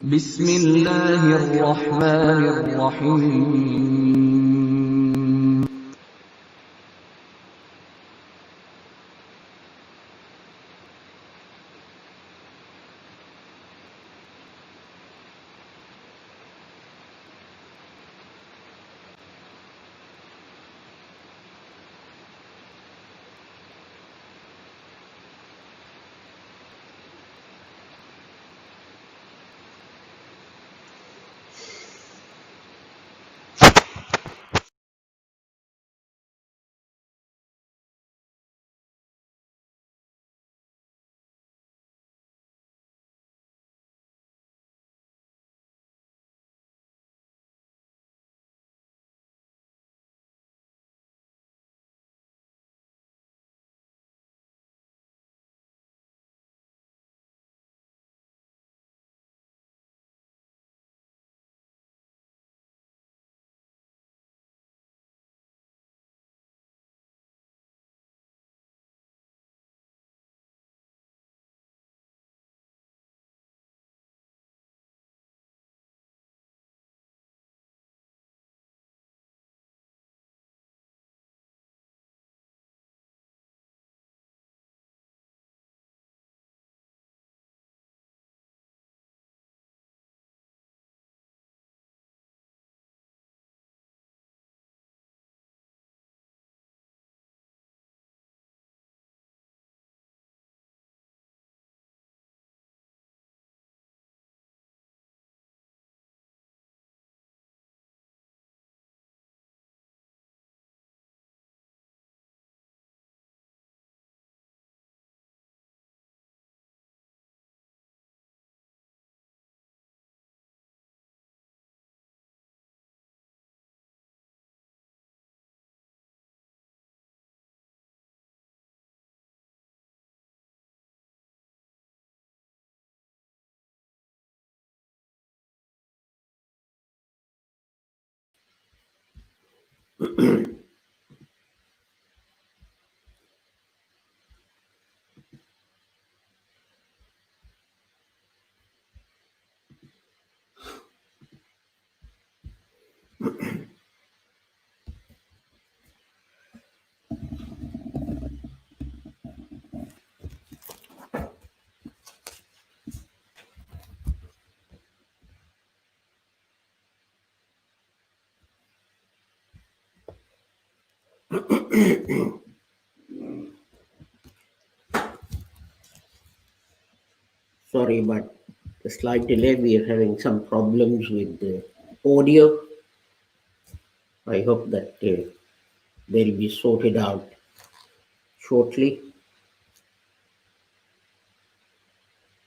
بسم الله الرحمن الرحيم Sorry, but a slight delay. We are having some problems with the audio. I hope that they'll be sorted out shortly.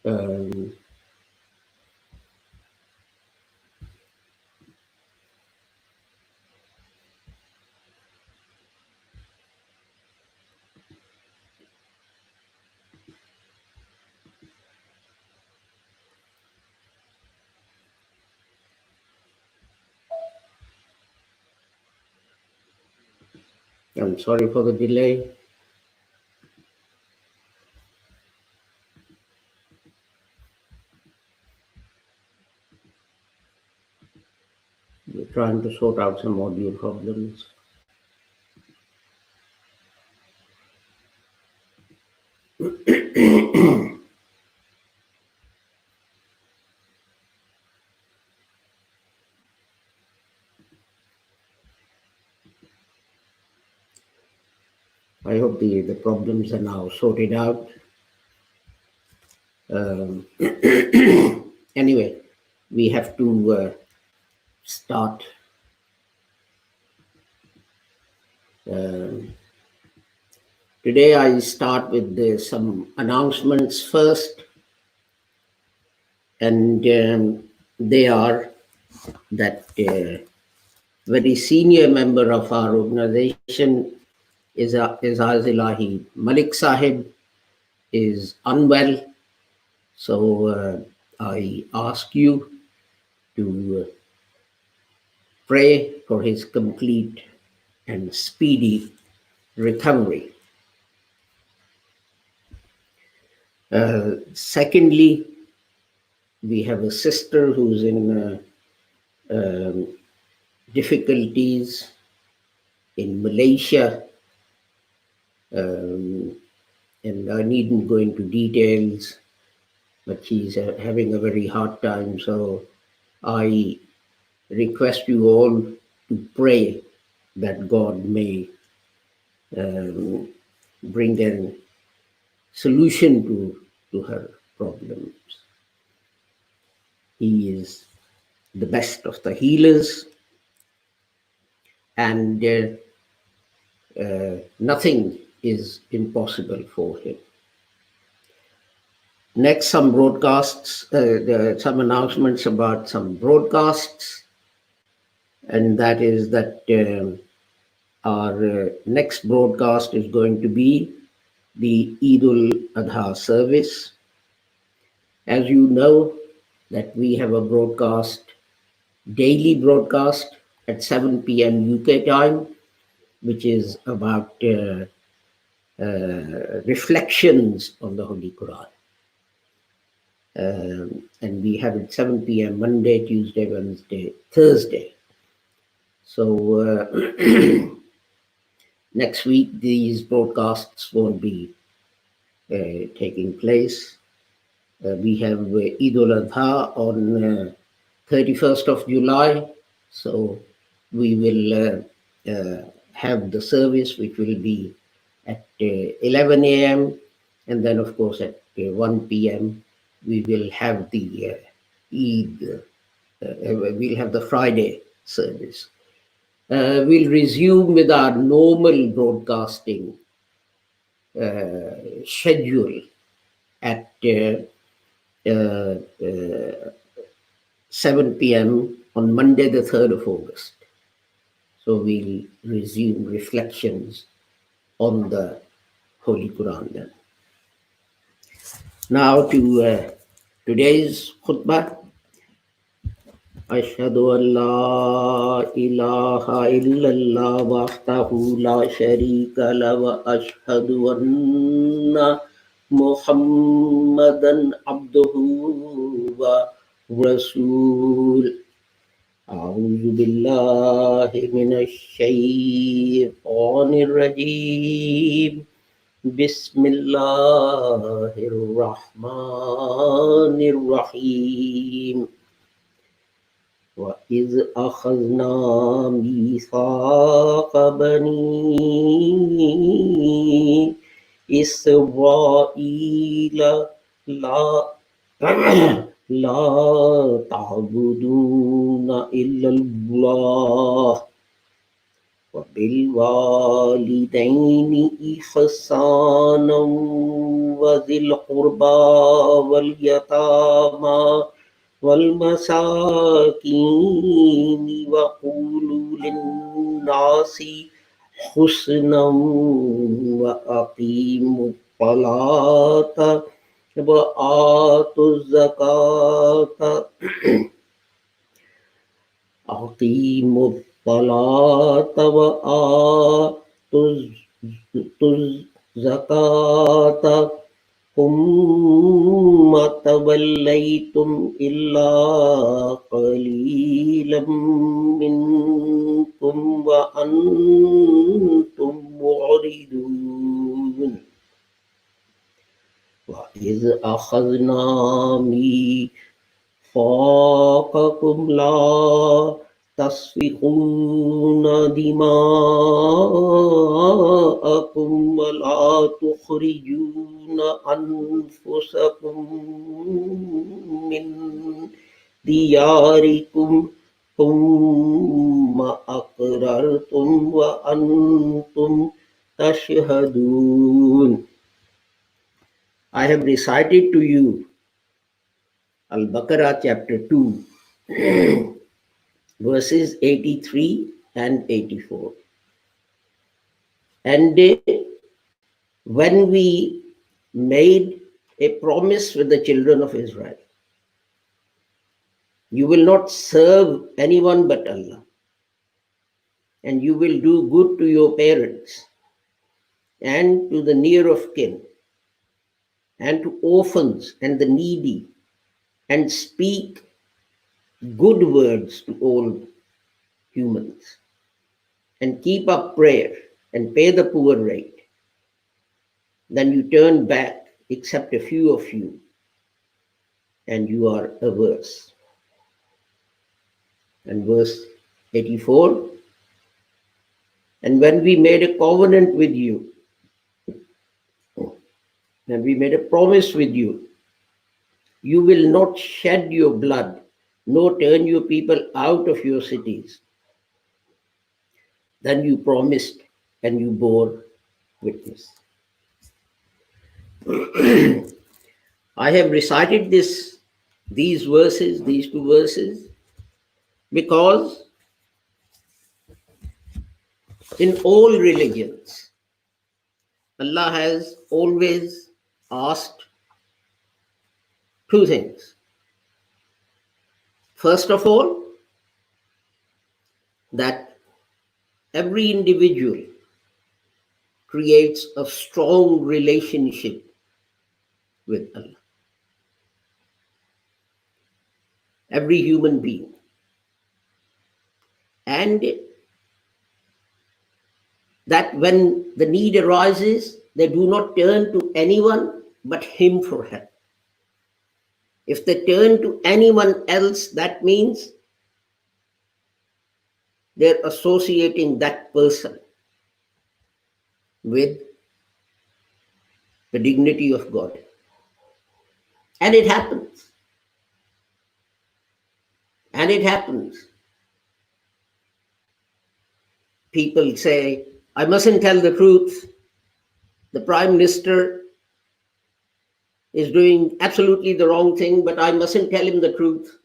Um, I'm sorry for the delay. We're trying to sort out some audio problems. I hope the problems are now sorted out. Anyway, we have to start. Today I start with some announcements first, and they are that very senior member of our organization is Azilahi Malik Sahib is unwell, so I ask you to pray for his complete and speedy recovery. Secondly, We have a sister who's in difficulties in Malaysia, and I needn't go into details, but she's having a very hard time. So I request you all to pray that God may bring a solution to her problems. He is the best of the healers, and nothing is impossible for him. Next, some broadcasts, some announcements about some broadcasts, and that is that our next broadcast is going to be the Eid al-Adha service. As you know, that we have a daily broadcast at 7 p.m. UK time, which is about reflections on the Holy Quran. And we have it 7 p.m. Monday, Tuesday, Wednesday, Thursday. So next week, these broadcasts won't be taking place. We have Eid al-Adha on 31st of July. So we will have the service, which will be at 11 a.m. And then, of course, at 1 p.m., we will have the Eid, we'll have the Friday service. We'll resume with our normal broadcasting schedule at 7 p.m. on Monday, the 3rd of August. So we'll resume reflections on the Holy Quran then. Now to today's khutbah. أشهد أن لا إله إلا الله وحده لا شريك له وأشهد أن محمدا عبده ورسوله. أعوذ بالله من الشيطان الرجيم. بسم الله الرحمن الرحيم. وإذ أخذنا ميثاق بني إسرائيل لا تعبدون إلا الله وبالوالدين إحسانا وذي القربى واليتامى والمساكين وقولوا للناس حسنا وأقيموا الصلاة وآتوا الزكاة أقيموا الصلاة وآتوا الزكاة ثم توليتم إلا قليلا منكم وأنتم معرضون. وإذ أخذنا ميثاقكم لا تسفكون دماءكم ولا تخرجون أنفسكم من دياركم ثم أقررتم وأنتم تشهدون. I have recited to you Al-Baqarah chapter 2 verses 83 and 84. And when we made a promise with the children of Israel, you will not serve anyone but Allah, and you will do good to your parents and to the near of kin and to orphans and the needy and speak good words to all humans and keep up prayer and pay the poor rate, then you turn back, except a few of you, and you are averse. And verse 84, and when we made a covenant with you, and we made a promise with you, you will not shed your blood, nor turn your people out of your cities. Then you promised and you bore witness. I have recited these two verses, because in all religions, Allah has always asked two things. First of all, that every individual creates a strong relationship with Allah. Every human being. And that when the need arises, they do not turn to anyone but Him for help. If they turn to anyone else, that means they're associating that person with the dignity of God. And it happens. And it happens. People say, I mustn't tell the truth. The Prime Minister is doing absolutely the wrong thing, but I mustn't tell him the truth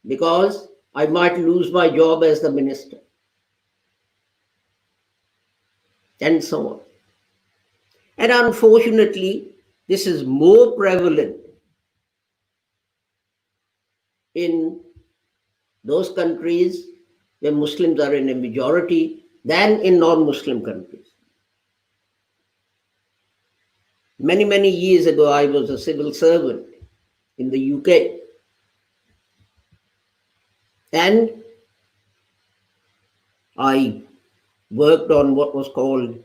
because I might lose my job as the minister. And so on. And unfortunately, this is more prevalent in those countries where Muslims are in a majority than in non-Muslim countries. Many, many years ago, I was a civil servant in the UK. And I worked on what was called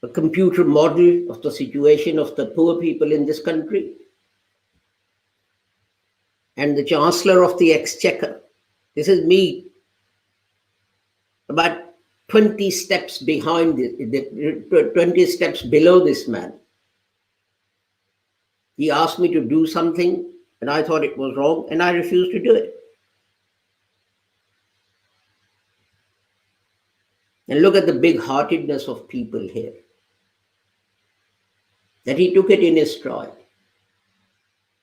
a computer model of the situation of the poor people in this country. And the Chancellor of the Exchequer, this is me, about 20 steps behind it, 20 steps below this man. He asked me to do something, and I thought it was wrong, and I refused to do it. And look at the big-heartedness of people here. That he took it in his stride.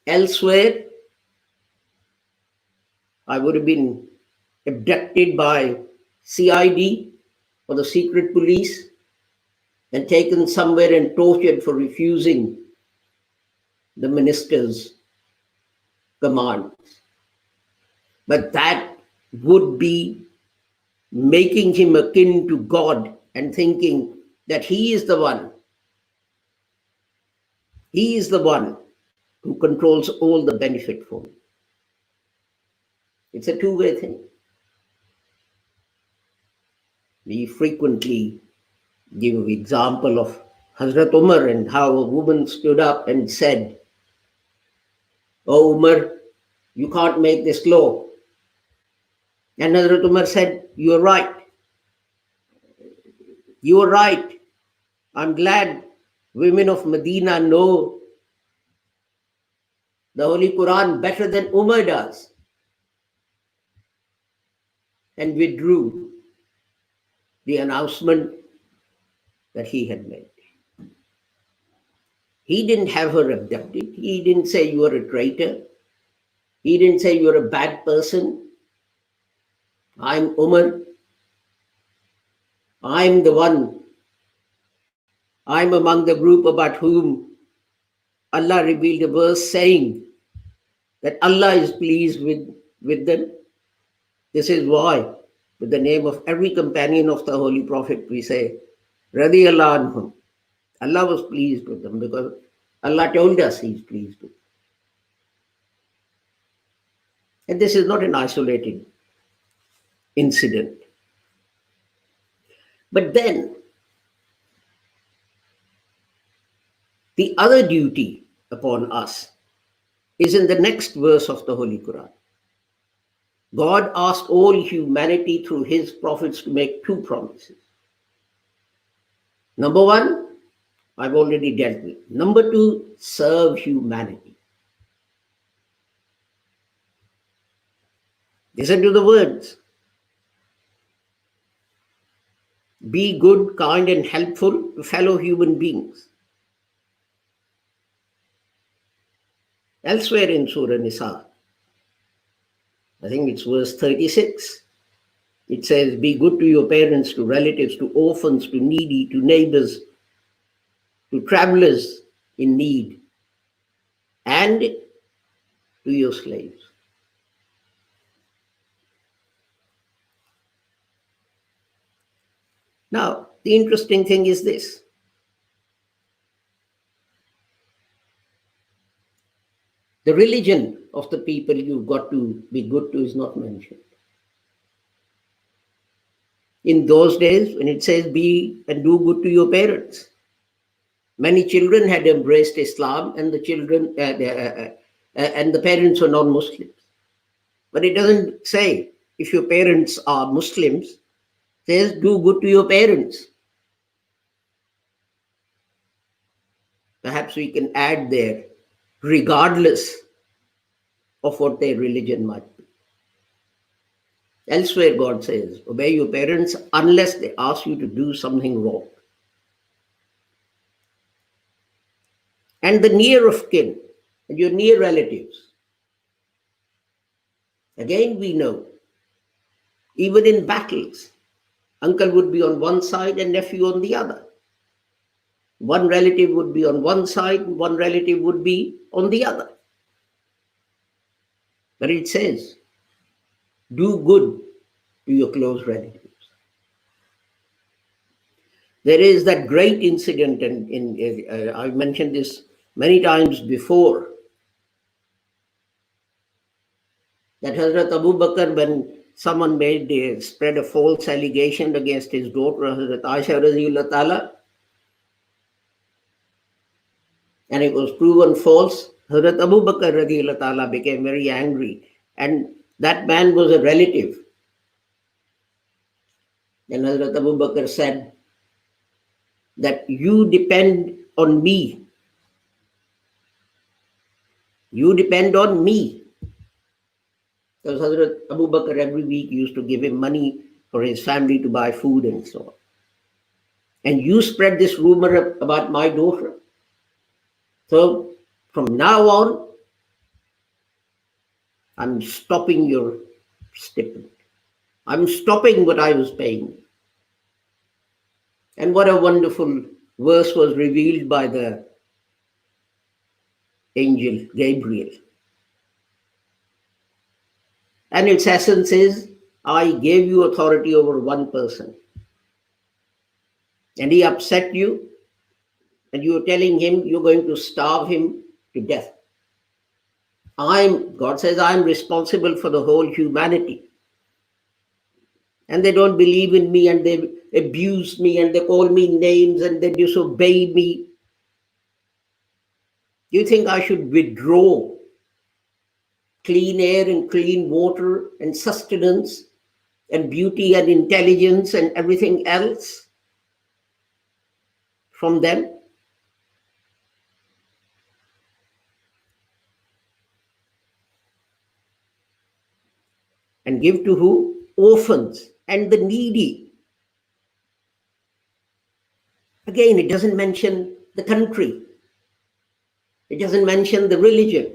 Elsewhere, I would have been abducted by CID or the secret police and taken somewhere and tortured for refusing the minister's commands. But that would be making him akin to God and thinking that he is the one. He is the one who controls all the benefit for me. It's a two-way thing. We frequently give example of Hazrat Umar and how a woman stood up and said, "Oh Umar, you can't make this law." And Hazrat Umar said, "You are right. You are right. I'm glad women of Medina know the Holy Quran better than Umar does." And withdrew the announcement that he had made. He didn't have her abducted. He didn't say you are a traitor. He didn't say you're a bad person. I'm Umar. I'm the one. I'm among the group about whom Allah revealed a verse saying that Allah is pleased with them. This is why, with the name of every companion of the Holy Prophet, we say, Radiyallahu anhum. Allah was pleased with them because Allah told us He's pleased with them. And this is not an isolated incident. But then, the other duty upon us is in the next verse of the Holy Quran. God asked all humanity through his prophets to make two promises. Number one, I've already dealt with. Number two, serve humanity. Listen to the words. Be good, kind, and helpful to fellow human beings. Elsewhere in Surah Nisa, I think it's verse 36, it says, be good to your parents, to relatives, to orphans, to needy, to neighbors, to travelers in need, and to your slaves. Now, the interesting thing is this. The religion of the people you've got to be good to is not mentioned. In those days, when it says be and do good to your parents, many children had embraced Islam, and the parents were non-Muslims. But it doesn't say if your parents are Muslims. It says do good to your parents. Perhaps we can add there, regardless of what their religion might be. Elsewhere, God says, obey your parents unless they ask you to do something wrong. And the near of kin, and your near relatives. Again, we know, even in battles, uncle would be on one side and nephew on the other. One relative would be on one side, one relative would be on the other. But it says, do good to your close relatives. There is that great incident, and I've mentioned this many times before, that Hazrat Abu Bakr, when someone spread a false allegation against his daughter, Hazrat Aisha Radhiyallahu Ta'ala, and it was proven false, Hazrat Abu Bakr Radhiyallahu Ta'ala became very angry, and that man was a relative. Then Hazrat Abu Bakr said that you depend on me. You depend on me. Because Hazrat Abu Bakr every week used to give him money for his family to buy food and so on. And you spread this rumor about my daughter. So from now on, I'm stopping your stipend. I'm stopping what I was paying. And what a wonderful verse was revealed by the angel Gabriel. And its essence is, I gave you authority over one person. And he upset you, and you are telling him you're going to starve him to death. God says, I'm responsible for the whole humanity. And they don't believe in me, and they abuse me, and they call me names, and they disobey me. You think I should withdraw clean air and clean water and sustenance and beauty and intelligence and everything else from them? And give to who? Orphans and the needy. Again, it doesn't mention the country. It doesn't mention the religion.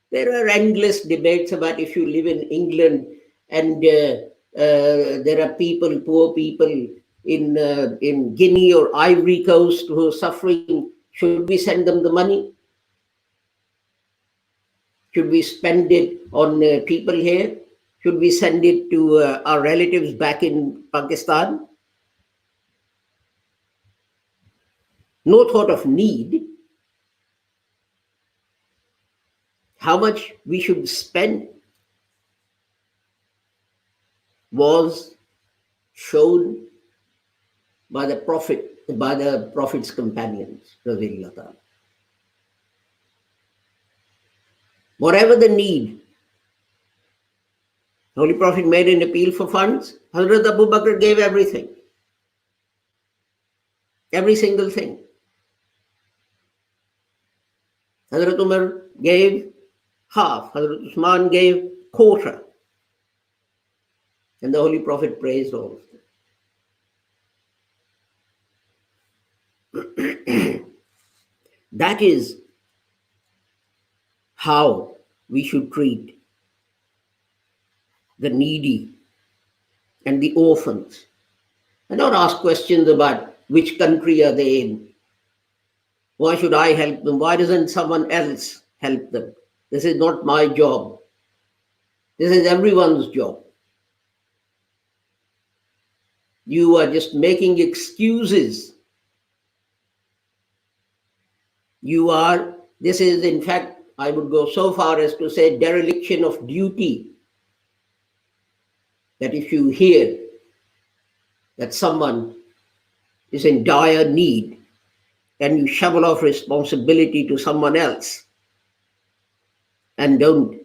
There are endless debates about if you live in England and there are people, poor people in Guinea or Ivory Coast who are suffering. Should we send them the money? Should we spend it on people here? Should we send it to our relatives back in Pakistan? No thought of need. How much we should spend was shown by the Prophet's companions, radiyallahu ta'ala. Whatever the need, Holy Prophet made an appeal for funds. Hazrat Abu Bakr gave everything. Every single thing. Hazrat Umar gave half. Hazrat Usman gave quarter. And the Holy Prophet praised all of them. That is how we should treat the needy and the orphans. And not ask questions about which country are they in. Why should I help them? Why doesn't someone else help them? This is not my job. This is everyone's job. You are just making excuses. This is in fact, I would go so far as to say dereliction of duty. That if you hear that someone is in dire need and you shovel off responsibility to someone else and don't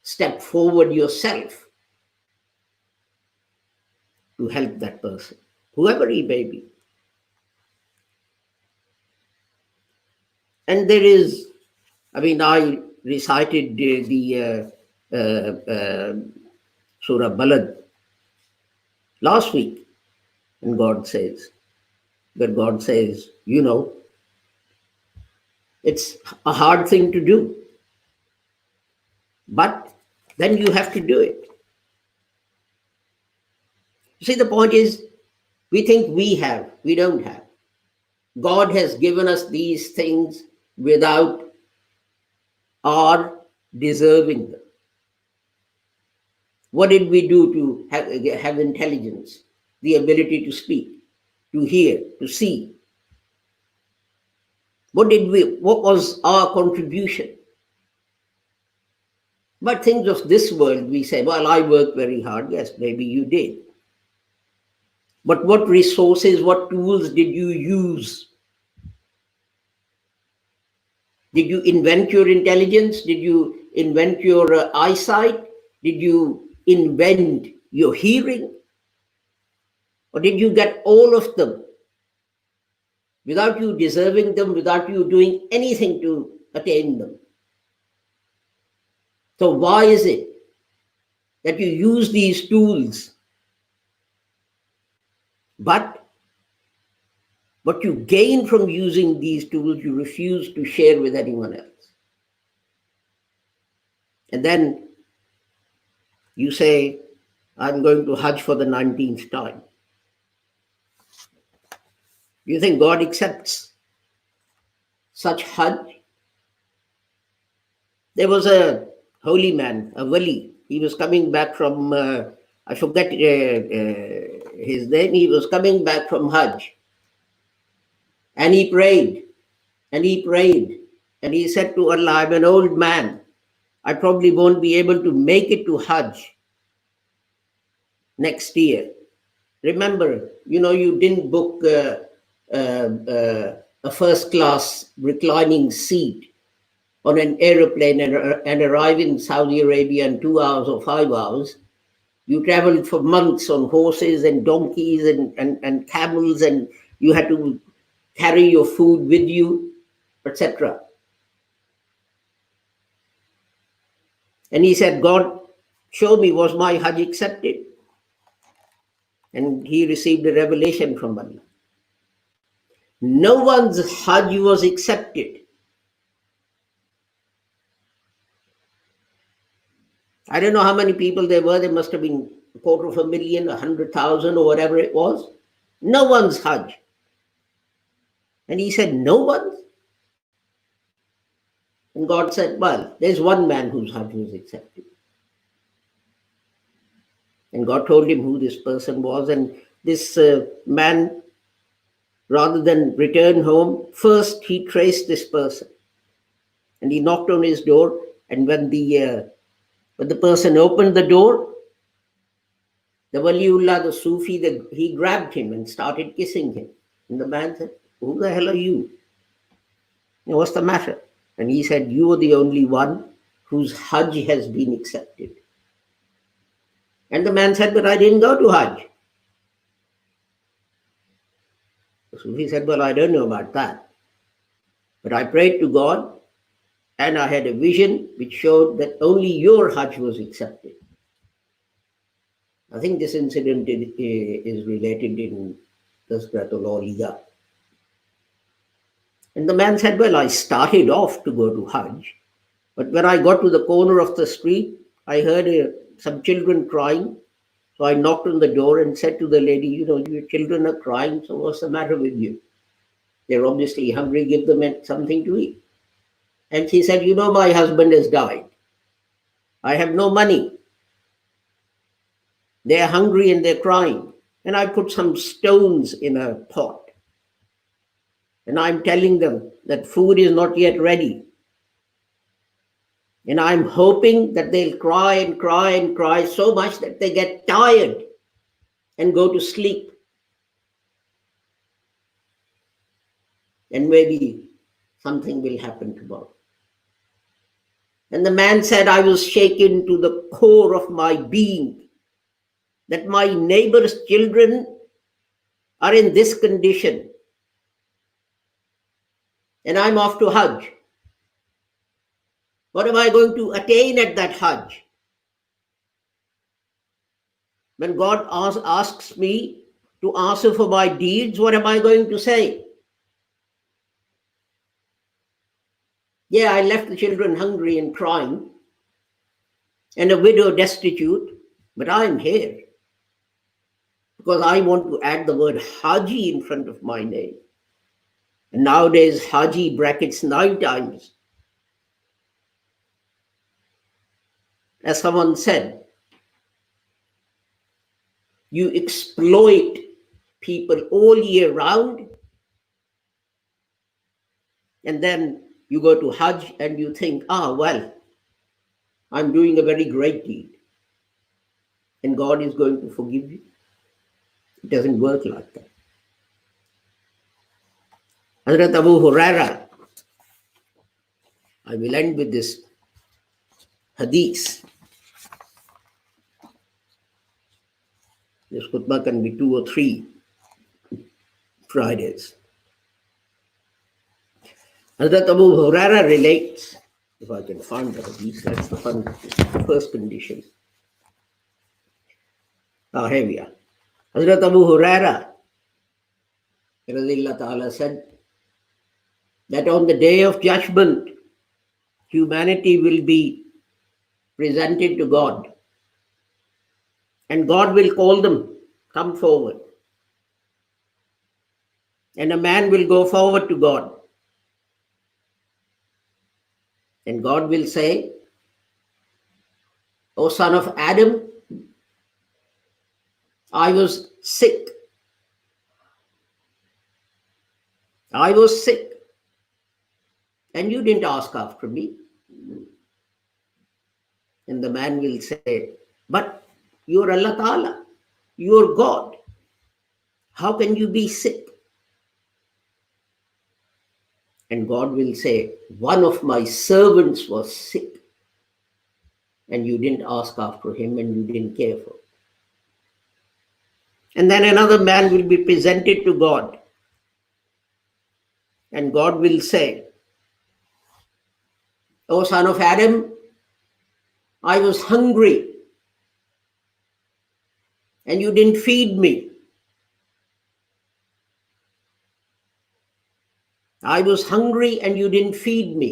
step forward yourself to help that person, whoever he may be. And there is, I recited the Surah Balad last week, and God says, it's a hard thing to do, but then you have to do it. See, the point is, we think we don't have. God has given us these things without our deserving them. What did we do to have intelligence, the ability to speak, to hear, to see? What was our contribution? But things of this world, we say, well, I worked very hard. Yes, maybe you did. But what resources, what tools did you use? Did you invent your intelligence? Did you invent your eyesight? Did you invent your hearing? Or did you get all of them without you deserving them, without you doing anything to attain them? So why is it that you use these tools, but what you gain from using these tools, you refuse to share with anyone else? And then you say, I'm going to Hajj for the 19th time. You think God accepts such Hajj? There was a holy man, a wali. He was coming back from, I forget his name. He was coming back from Hajj. And he prayed, and he prayed. And he said to Allah, I'm an old man. I probably won't be able to make it to Hajj next year. Remember, you didn't book a first class reclining seat on an aeroplane and arrive in Saudi Arabia in 2 hours or 5 hours. You traveled for months on horses and donkeys and camels, and you had to carry your food with you, etc. And he said, God, show me, was my Hajj accepted? And he received a revelation from Allah. No one's Hajj was accepted. I don't know how many people there were. There must have been 250,000, 100,000 or whatever it was. No one's Hajj. And he said, no one's? And God said, well, there's one man whose Hajj was accepted. And God told him who this person was. And this man, rather than return home, first he traced this person. And he knocked on his door. And when the person opened the door, The Waliullah, the Sufi, he grabbed him and started kissing him. And the man said, "Who the hell are you? What's the matter?" And he said, "You are the only one whose Hajj has been accepted." And the man said, "But I didn't go to Hajj." The Sufi said, "Well, I don't know about that. But I prayed to God and I had a vision which showed that only your Hajj was accepted." I think this incident is related in Tazkiratul Awliya. And the man said, "Well, I started off to go to Hajj, but when I got to the corner of the street, I heard some children crying. So I knocked on the door and said to the lady, your children are crying, so what's the matter with you? They're obviously hungry, give them something to eat." And she said, "My husband has died. I have no money. They're hungry and they're crying. And I put some stones in a pot. And I'm telling them that food is not yet ready. And I'm hoping that they'll cry and cry and cry so much that they get tired and go to sleep. And maybe something will happen tomorrow." And the man said, "I was shaken to the core of my being that my neighbor's children are in this condition. And I'm off to Hajj. What am I going to attain at that Hajj? When God asks me to answer for my deeds, what am I going to say? Yeah, I left the children hungry and crying, and a widow destitute, but I'm here because I want to add the word Haji in front of my name. And nowadays, Haji brackets 9 times. As someone said, you exploit people all year round, and then you go to Hajj and you think, well, I'm doing a very great deed, and God is going to forgive you. It doesn't work like that. Hazrat Abu Huraira, I will end with this hadith. This khutbah can be 2 or 3 Fridays. Hazrat Abu Huraira relates, if I can find the hadith, that's the first condition. Here we are. Hazrat Abu Huraira radhiyallahu ta'ala said that on the day of judgment, humanity will be presented to God. And God will call them, "Come forward." And a man will go forward to God. And God will say, "O son of Adam, I was sick. I was sick. And you didn't ask after me." And the man will say, "But you're Allah Ta'ala. You're God. How can you be sick?" And God will say, "One of my servants was sick. And you didn't ask after him and you didn't care for him." And then another man will be presented to God. And God will say, "O son of Adam, I was hungry and you didn't feed me. I was hungry and you didn't feed me."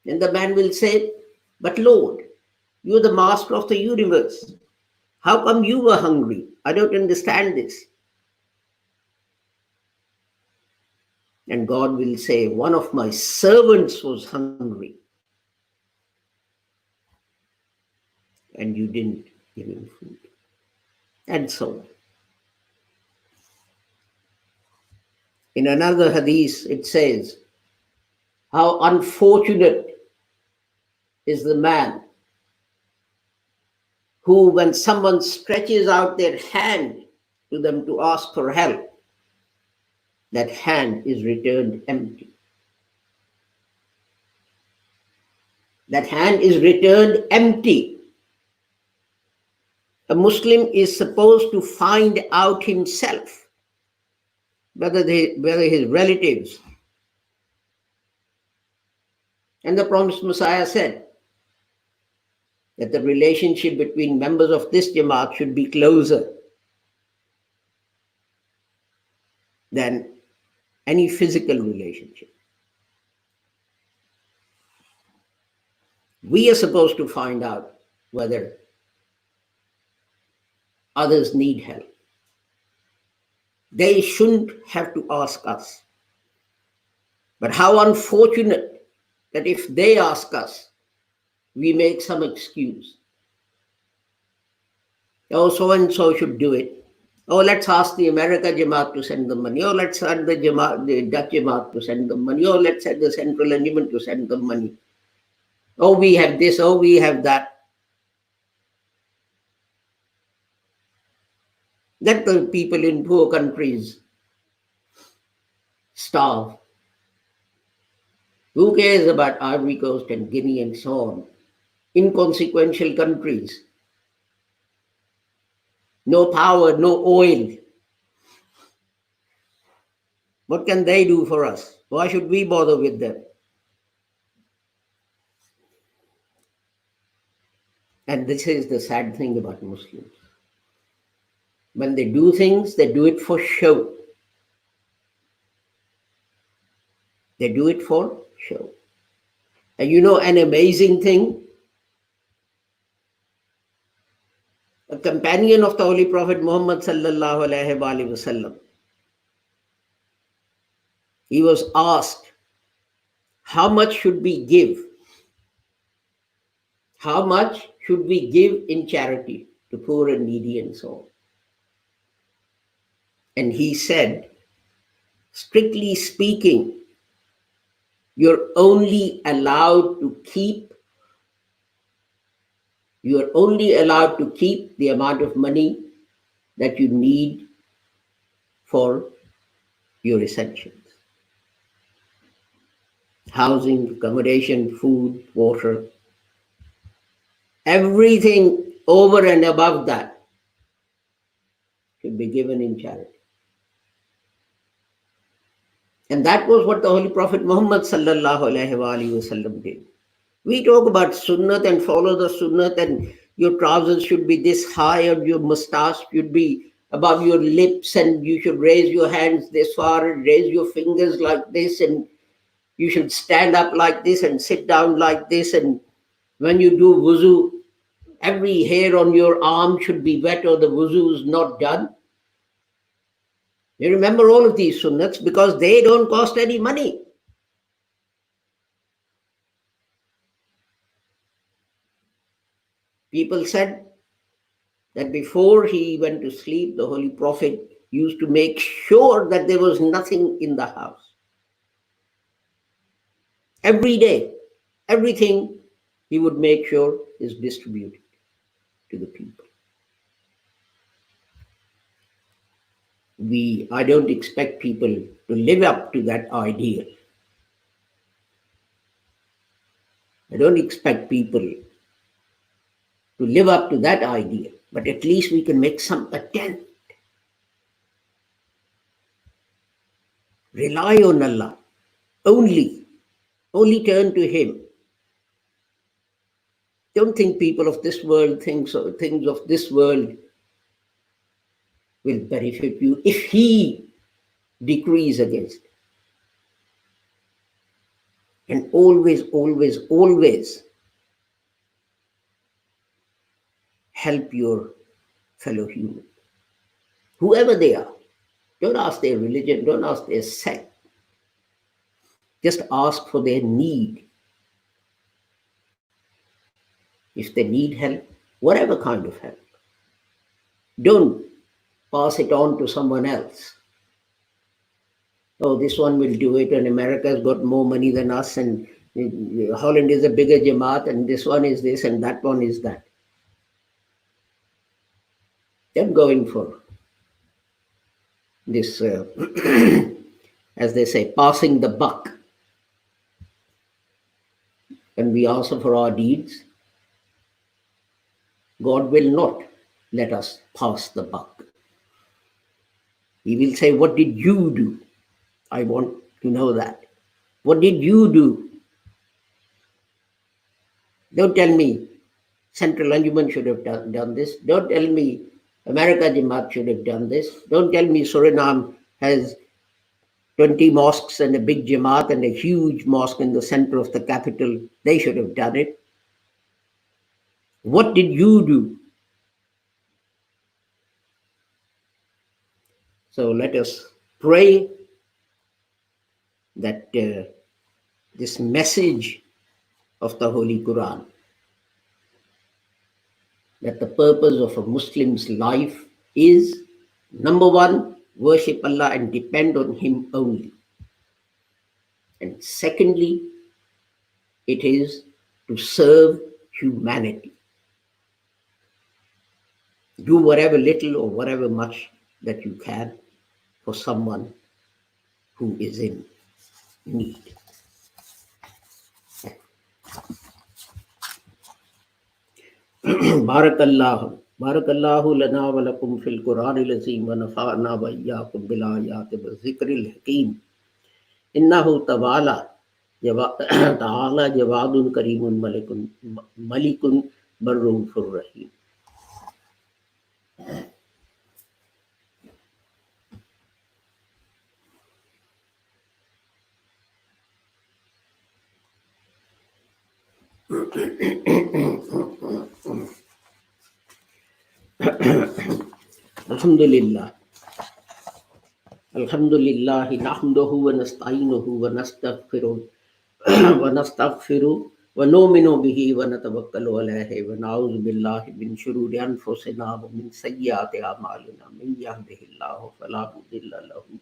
And the man will say, "But Lord, you're the master of the universe. How come you were hungry? I don't understand this." And God will say, "One of my servants was hungry and you didn't give him food." And so on. In another hadith, it says, how unfortunate is the man who, when someone stretches out their hand to them to ask for help, that hand is returned empty. That hand is returned empty. A Muslim is supposed to find out himself whether his relatives. And the promised Messiah said that the relationship between members of this Jamaat should be closer than any physical relationship. We are supposed to find out whether others need help. They shouldn't have to ask us. But how unfortunate that if they ask us, we make some excuse. Oh, so-and-so should do it. Oh, let's ask the America Jamaat to send them money. Oh, let's ask the Dutch Jamaat to send them money. Oh, let's send the Central Element to send them money. Oh, we have this. Oh, we have that. Let the people in poor countries starve. Who cares about Ivory Coast and Guinea and so on? Inconsequential countries. No power, no oil. What can they do for us? Why should we bother with them? And this is the sad thing about Muslims. When they do things, they do it for show. They do it for show. And you know an amazing thing? A companion of the Holy Prophet Muhammad sallallahu alaihi wasallam, he was asked, how much should we give? How much should we give in charity to poor and needy and so on? And he said, strictly speaking, you're only allowed to keep the amount of money that you need for your essentials. Housing, accommodation, food, water. Everything over and above that should be given in charity. And that was what the Holy Prophet Muhammad sallallahu alaihi wasallam did. We talk about sunnat and follow the sunnat, and your trousers should be this high, and your mustache should be above your lips, and you should raise your hands this far and raise your fingers like this, and you should stand up like this and sit down like this, and when you do wuzu, every hair on your arm should be wet or the wuzu is not done. You remember all of these sunnats because they don't cost any money. People said that before he went to sleep, the Holy Prophet used to make sure that there was nothing in the house. Every day, everything he would make sure is distributed to the people. I don't expect people to live up to that ideal. I don't expect people to live up to that ideal, but at least we can make some attempt. Rely on Allah. Only turn to Him. Don't think people of this world, things of this world will benefit you if He decrees against it. And always help your fellow human, whoever they are. Don't ask their religion, don't ask their sect. Just ask for their need. If they need help, whatever kind of help, don't pass it on to someone else. Oh, this one will do it, and America's got more money than us, and Holland is a bigger Jamaat, and this one is this, and that one is that. They're going for this, as they say, passing the buck. When we answer for our deeds, God will not let us pass the buck. He will say, what did you do? I want to know that. What did you do? Don't tell me Central Anjuman should have done this. Don't tell me America Jamaat should have done this. Don't tell me Suriname has 20 mosques and a big Jamaat and a huge mosque in the center of the capital. They should have done it. What did you do? So let us pray that this message of the Holy Quran, that the purpose of a Muslim's life is, number one, worship Allah and depend on Him only. And secondly, it is to serve humanity. Do whatever little or whatever much that you can for someone who is in need. Barakallahu lana wa lakum fil Qur'anil azim wa nafa'na wa iyyakum bil ayati wa zikril hakim. Innahu ta'ala jawadun karimun malikun barrufur rahim. Alhamdulillah. Alhamdulillah nahmaduhu wa nasta'inuhu wa nastaghfiruh wa nu'minu bihi wa natawakkalu alayhi wa na'udzu billahi min shururi anfusina wa min sayyiati a'malina. Man yahdihillahu fala mudilla lahu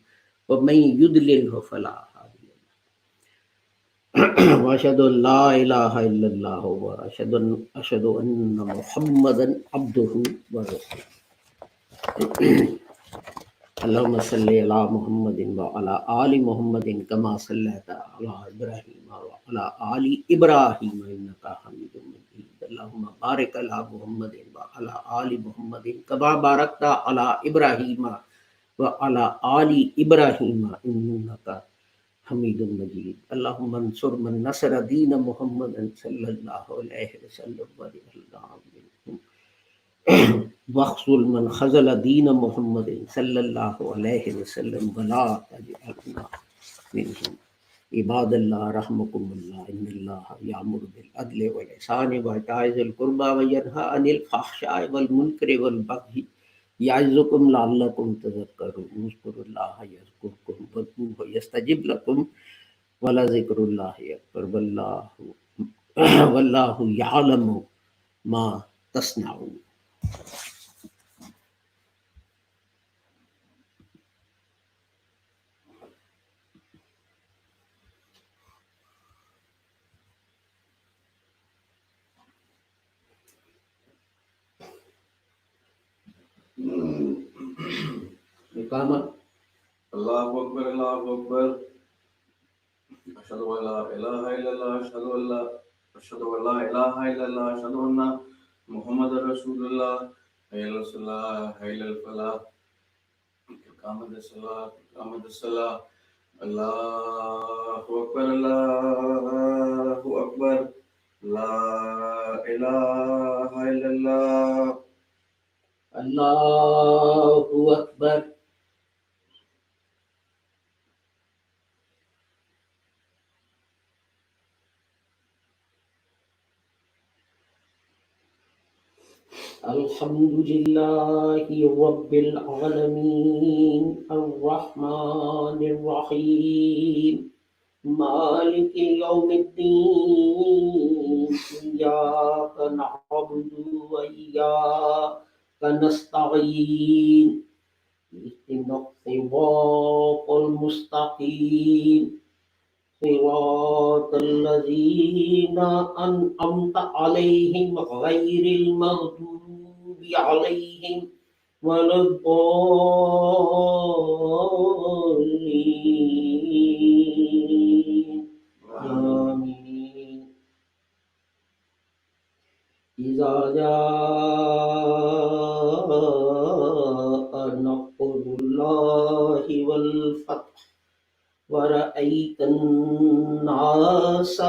wa man yudlilhu fala hadiya lahu. Wa ashhadu an la ilaha illallah wa ashhadu anna Muhammadan abduhu wa rasuluh. Allahumma salli ala Muhammadin wa ala ali Muhammadin kama sallaita ala Ibrahim wa ala ali Ibrahim innaka Hamidum Majid. Allahumma barik ala Muhammadin wa ala ali Muhammadin kama barakta ala Ibrahim wa ala ali Ibrahim innaka Hamidum Majid. Allahumma ansur man nasara dina Muhammadan sallallahu alayhi wa sallam wa radiyallahu anhu. واخذل من خذل دين محمد صلى الله عليه وسلم ولا تجعلنا منهم. عباد الله رحمكم الله ان الله يأمر بالعدل والإحسان وإيتاء ذي القربى وينهى عن الفحشاء والمنكر والبغي يعظكم لعلكم تذكرون. اذكروا الله يذكركم وادعوه يستجب لكم ولذكر الله أكبر والله يعلم ما تصنعون. Allahu Akbar, Allahu Akbar. Ashhadu an la ilaha illallah, ashhadu an la ilaha illallah, ashhadu anna Muhammadar Rasulullah. Hayya ala salah, hayya ala falah. Iqamat as-salah, iqamat as-salah. Allahu Akbar, Allahu Akbar. La ilaha illallah. Allahu Akbar. Alhamdulillahi Rabbil Alameen Ar-Rahmanir Rahim Maliki Yawmiddin Iyyaka na'budu wa iyyaka nasta'in Ihdinas siratal mustaqim Siratal ladzina an'amta 'alaihim ghairil maghdubi 'alaihim ولا الضالين آمين إذا جاء نصر الله والفتح ورأيت الناس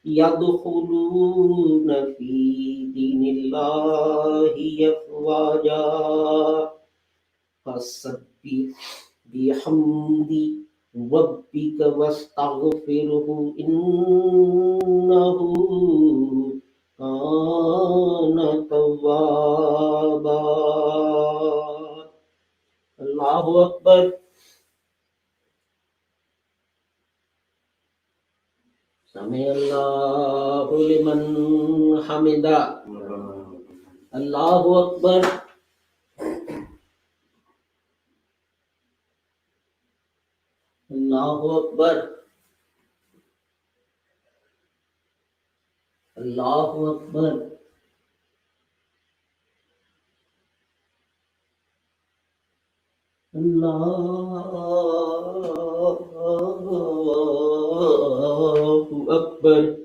يدخلون في دين الله أفواجا فسبح بحمد ربك واستغفره إنه كان توابا الله أكبر سمع الله لمن حمده الله أكبر الله أكبر الله أكبر الله أكبر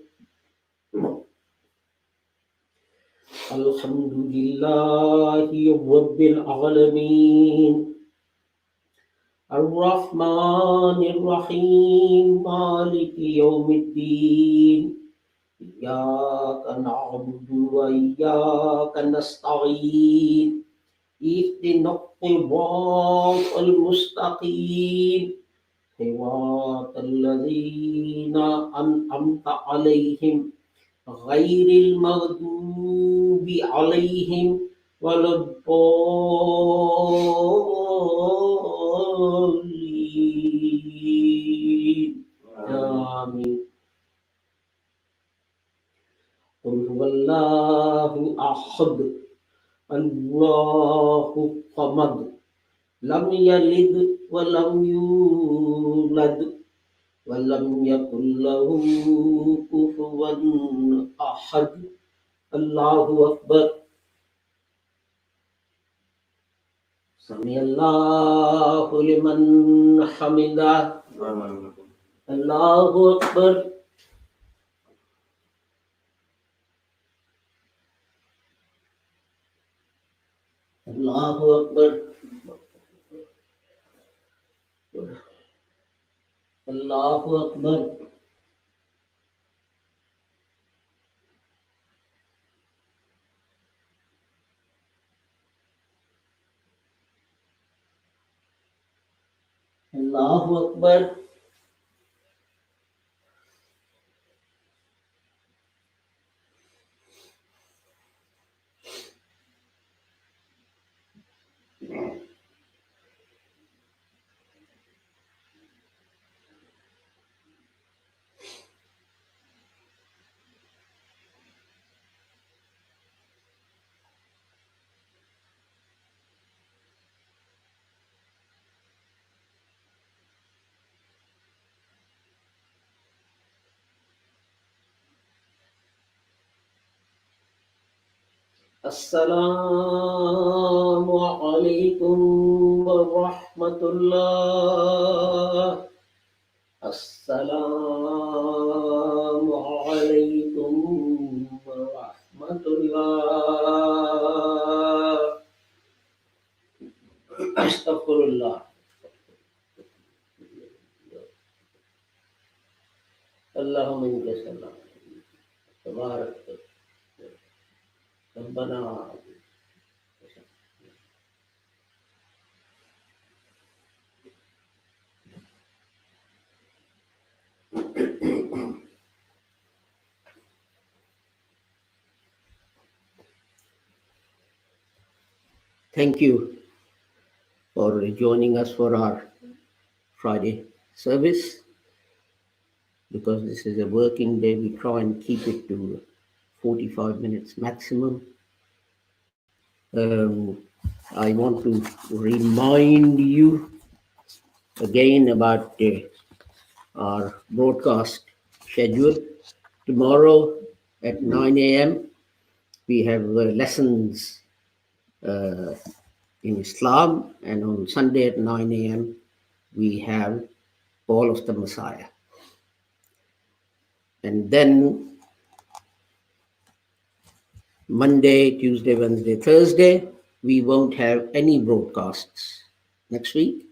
الحمد لله رب العالمين الرحمن الرحيم مالك يوم الدين إياك نعبد وإياك نستعين اهدنا الصراط المستقيم صراط الذين أنعمت عليهم غير المغضوب عليهم ولا الضالين آمين قل هو الله أحد الله الصمد لم يلد ولم يولد ولم يكن له كفوا أحد الله أكبر سمع الله لمن حمده الله أكبر الله أكبر الله أكبر الله أكبر السلام عليكم ورحمة الله السلام عليكم ورحمة الله أستغفر الله اللهم إنك السلام تبارك ربنا Thank you for joining us for our Friday service. Because this is a working day, we try and keep it to 45 minutes maximum. I want to remind you again about our broadcast schedule. Tomorrow at 9 a.m. we have lessons in Islam, and on Sunday at 9 a.m., we have Call of the Messiah. And then Monday, Tuesday, Wednesday, Thursday, we won't have any broadcasts next week.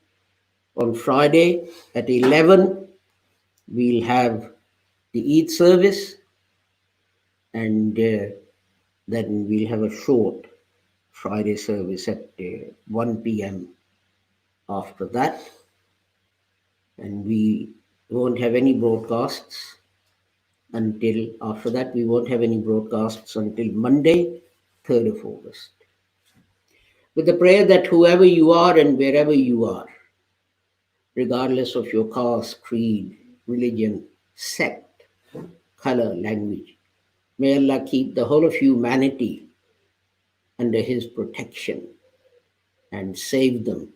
On Friday at 11, we'll have the Eid service, and then we'll have a short Friday service at 1 p.m. after that. And we won't have any broadcasts until after that. We won't have any broadcasts until Monday, 3rd of August. With the prayer that whoever you are and wherever you are, regardless of your caste, creed, religion, sect, color, language, may Allah keep the whole of humanity under His protection and save them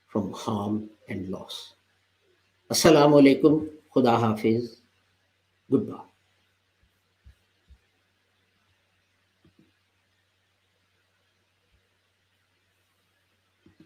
from harm and loss. Assalamu alaikum, Khuda Hafiz, goodbye.